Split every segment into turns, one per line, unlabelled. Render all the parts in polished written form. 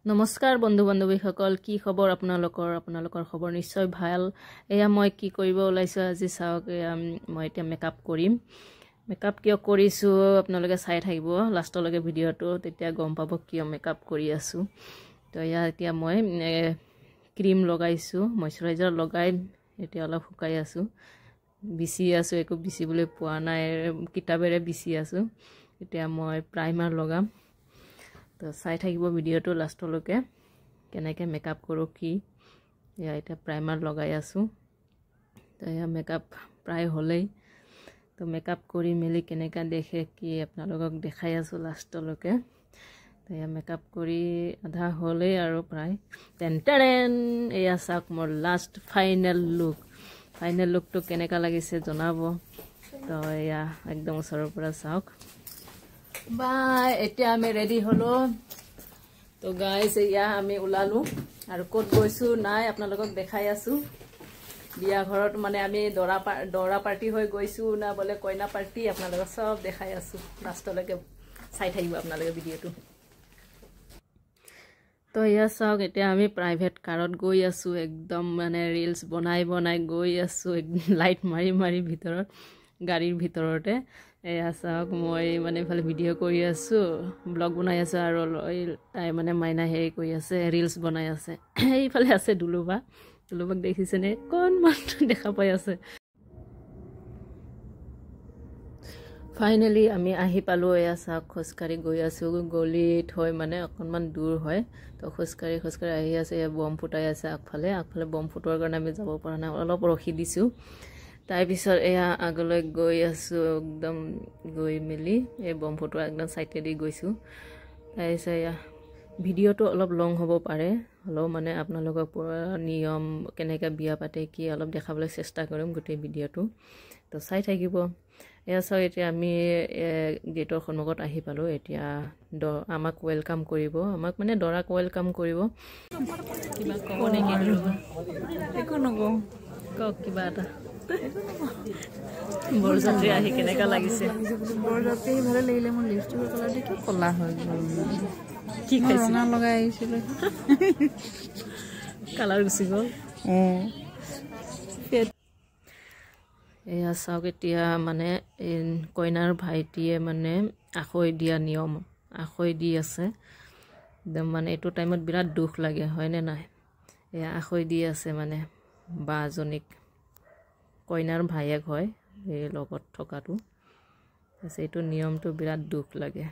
নমস্কাৰ বন্ধু বান্ধৱীসকল, কি খবৰ আপোনালোকৰ খবৰ নিশ্চয় ভাল। এয়া মই কি কৰিব ওলাইছোঁ আজি চাওক। মই এতিয়া মেকআপ কৰিম। মেকআপ কিয় কৰিছোঁ আপোনালোকে চাই থাকিব লাষ্টলৈকে ভিডিঅ'টো, তেতিয়া গম পাব কিয় মেকআপ কৰি আছোঁ। তো এতিয়া মই ক্ৰীম লগাইছোঁ, মইশ্চাৰাইজাৰ লগাই এতিয়া অলপ শুকাই আছোঁ, বিচি আছোঁ। একো বিচিবলৈ পোৱা নাই, কিতাপেৰে বিচি আছোঁ। এতিয়া মই প্ৰাইমাৰ লগাম। তো চাই থাকিব ভিডিঅ'টো লাষ্টলৈকে কেনেকৈ মেকআপ কৰোঁ কি। এতিয়া প্ৰাইমাৰ লগাই আছোঁ। তো মেকআপ প্ৰায় হ'লেই। তো মেকআপ কৰি মেলি কেনেকৈ দেখে কি আপোনালোকক দেখাই আছোঁ লাষ্টলৈকে। তো মেকআপ কৰি আধা হ'লেই আৰু প্ৰায়। টেন এয়া চাওক মোৰ লাষ্ট ফাইনেল লুকটো কেনেকুৱা লাগিছে জনাব। তো এয়া একদম ওচৰৰ পৰা চাওক। বাই, এতিয়া আমি ৰেডি হ'লো। তো গাইজ এয়া আমি ওলালোঁ আৰু ক'ত গৈছোঁ নাই আপোনালোকক দেখাই আছোঁ। বিয়া ঘৰত মানে আমি দৰা পাৰ্টি হৈ গৈছোঁ না বোলে কইনা পাৰ্টি, আপোনালোকক চব দেখাই আছোঁ। লাষ্টলৈকে চাই থাকিব আপোনালোকে ভিডিঅ'টো। তো এয়া চাওক, এতিয়া আমি প্ৰাইভেট কাৰত গৈ আছোঁ। একদম মানে ৰিলছ বনাই গৈ আছোঁ, লাইট মাৰি ভিতৰত, গাড়ীৰ ভিতৰতে। এয়া চাওক, মই মানে ইফালে ভিডিঅ' কৰি আছোঁ, ব্লগ বনাই আছোঁ, আৰু তাই মানে মাইনা হেৰি কৰি আছে, ৰিলছ বনাই আছে। এইফালে আছে দুলুবাক দেখিছেনে, অকণমান দেখা পাই আছে। ফাইনেলি আমি আহি পালোঁ। এয়া চাওক, খোজকাঢ়ি গৈ আছোঁ। গলিত হয় মানে অকণমান দূৰ হয়। তো খোজকাঢ়ি আহি আছে। এয়া বম ফুটাই আছে আগফালে বম ফুটোৱাৰ কাৰণে আমি যাব পৰা নাই, অলপ ৰখি দিছোঁ। তাৰপিছত এয়া আগলৈ গৈ আছোঁ, একদম গৈ মেলি এই বম ফুটোৱা একদম চাইডেদি গৈছোঁ। তাৰপিছত এয়া ভিডিঅ'টো অলপ লং হ'ব পাৰে, হ'লেও মানে আপোনালোকৰ পৰা নিয়ম কেনেকৈ বিয়া পাতে কি অলপ দেখাবলৈ চেষ্টা কৰিম গোটেই ভিডিঅ'টো। তো চাই থাকিব। এয়া চাওক, এতিয়া আমি গেটৰ সন্মুখত আহি পালোঁ। এতিয়া আমাক ৱেলকাম কৰিব, আমাক মানে দৰাক ৱেলকাম কৰিব। কিবা ক'ব নেকি? একো নকওঁ, কওক কিবা এটা। বৰযাত্ৰী আহি কেনেকুৱা লাগিছে?
বৰযাত্ৰী ভালে লাগিলে। মোৰ লিপষ্টিকৰ কালাৰটো কি ক'লা হৈ গ'ল।
কি খাইছে?
ৰঙা লগাই আহিছিলোঁ,
কালাৰ গুচি গ'ল। এয়া চাওক, এতিয়া মানে কইনাৰ ভাইটিয়ে মানে আখৈ দিয়া নিয়ম আখৈ দি আছে। একদম মানে এইটো টাইমত বিৰাট দুখ লাগে, হয়নে নাই? এয়া আখৈ দি আছে মানে বাজনীক, কইনাৰ ভায়েক হয় এই লগত থকাটো। এইটো নিয়মটো বিৰাট দুখ লাগে।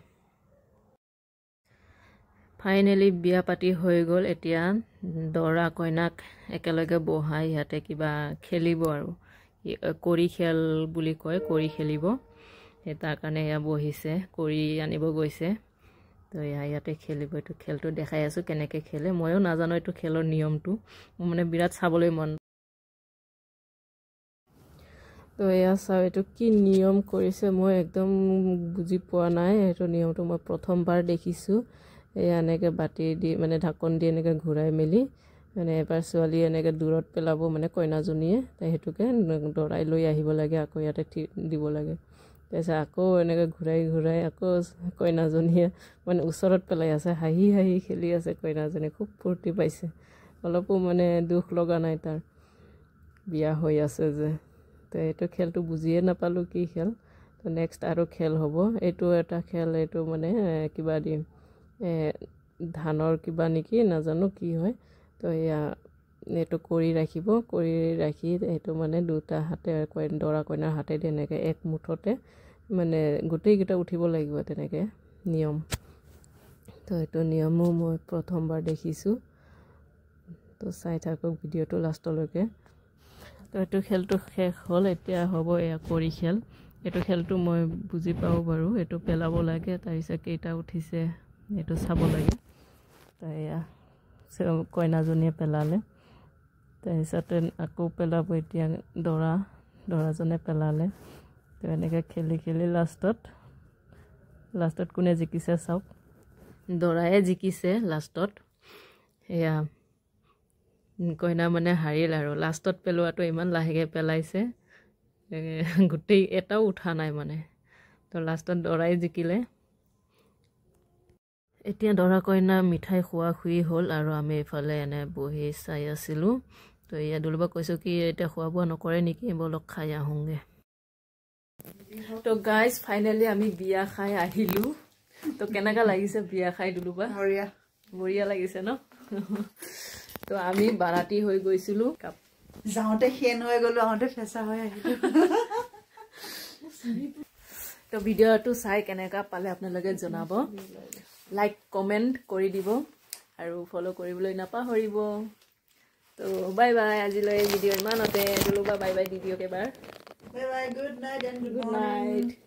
ফাইনেলি বিয়া পাতি হৈ গ'ল। এতিয়া দৰা কইনাক একেলগে বহাই ইয়াতে কিবা খেলিব, আৰু কৰি খেল বুলি কয়, কৰি খেলিব। সেই তাৰ কাৰণে এয়া বহিছে, কৰি আনিব গৈছে। তো ইয়াতে খেলিব। এইটো খেলটো দেখাই আছোঁ কেনেকৈ খেলে। ময়ো নাজানো এইটো খেলৰ নিয়মটো, মোৰ মানে বিৰাট চাবলৈ মন। তো এয়া চাওঁ, এইটো কি নিয়ম কৰিছে মই একদম বুজি পোৱা নাই। এইটো নিয়মটো মই প্ৰথমবাৰ দেখিছোঁ। এয়া এনেকৈ বাতি দি মানে ঢাকন দি এনেকৈ ঘূৰাই মেলি মানে এবাৰ ছোৱালী এনেকৈ দূৰত পেলাব মানে কইনাজনীয়ে, সেইটোকে দৰাই লৈ আহিব লাগে, আকৌ ইয়াতে দিব লাগে। তাৰপিছত আকৌ এনেকৈ ঘূৰাই আকৌ কইনাজনীয়ে মানে ওচৰত পেলাই আছে, হাঁহি খেলি আছে কইনাজনী, খুব ফূৰ্তি পাইছে। অলপো মানে দুখ লগা নাই তাৰ, বিয়া হৈ আছে যে। তো এইটো খেলটো বুজিয়ে নাপালোঁ কি খেল। তো নেক্সট আৰু খেল হ'ব। এইটো এটা খেল, এইটো মানে কিবা দিম ধানৰ কিবা নেকি, নাজানো কি হয়। তো এয়া এইটো কৰি ৰাখি এইটো মানে দুটা হাতে দৰা কইনাৰ হাতেদি এনেকৈ এক মুঠতে মানে গোটেইকেইটা উঠিব লাগিব, তেনেকৈ নিয়ম। তো এইটো নিয়মো মই প্ৰথমবাৰ দেখিছোঁ। তো চাই থাকক ভিডিঅ'টো লাষ্টলৈকে। তো এইটো খেলটো শেষ হ'ল, এতিয়া হ'ব এয়া কৰি খেল। এইটো খেলটো মই বুজি পাওঁ বাৰু, এইটো পেলাব লাগে, তাৰপিছত কেইটা উঠিছে এইটো চাব লাগে। তো এয়া কইনাজনীয়ে পেলালে, তাৰপিছতে আকৌ পেলাব। এতিয়া দৰাজনে পেলালে। তো এনেকৈ খেলি লাষ্টত কোনে জিকিছে চাওক, দৰায়ে জিকিছে লাষ্টত। এয়া কইনা মানে হাৰিল, আৰু লাষ্টত পেলোৱাটো ইমান লাহেকৈ পেলাইছে, গোটেই এটাও উঠা নাই মানে। তো লাষ্টত দৰাই জিকিলে। এতিয়া দৰা কইনা মিঠাই খোৱা খুই হ'ল আৰু আমি এইফালে এনে বহি চাই আছিলোঁ তো এয়া দুলুবা কৈছোঁ কি এতিয়া খোৱা বোৱা নকৰে নেকি বলক খাই আহোঁগে তো গাইজ ফাইনেলি আমি বিয়া খাই আহিলোঁ তো কেনেকা লাগিছে বিয়া খাই দুলুবা বঢ়িয়া লাগিছে ন তো আমি বাৰাতি হৈ গৈছিলোঁ
যাওঁতে হেন হৈ গ'লো আহোঁতে ফেঁচা হৈ আহিলোঁ
তো ভিডিঅ'টো চাই কেনেকা পালে আপোনালোকে জনাব লাইক কমেণ্ট কৰি দিব আৰু ফ'ল' কৰিবলৈ নাপাহৰিব তো বাই বাই আজিলৈ ভিডিঅ' ইমানতে দুলুবা বাই বাই দি দিয়ক এবাৰ
bye bye good night and
good night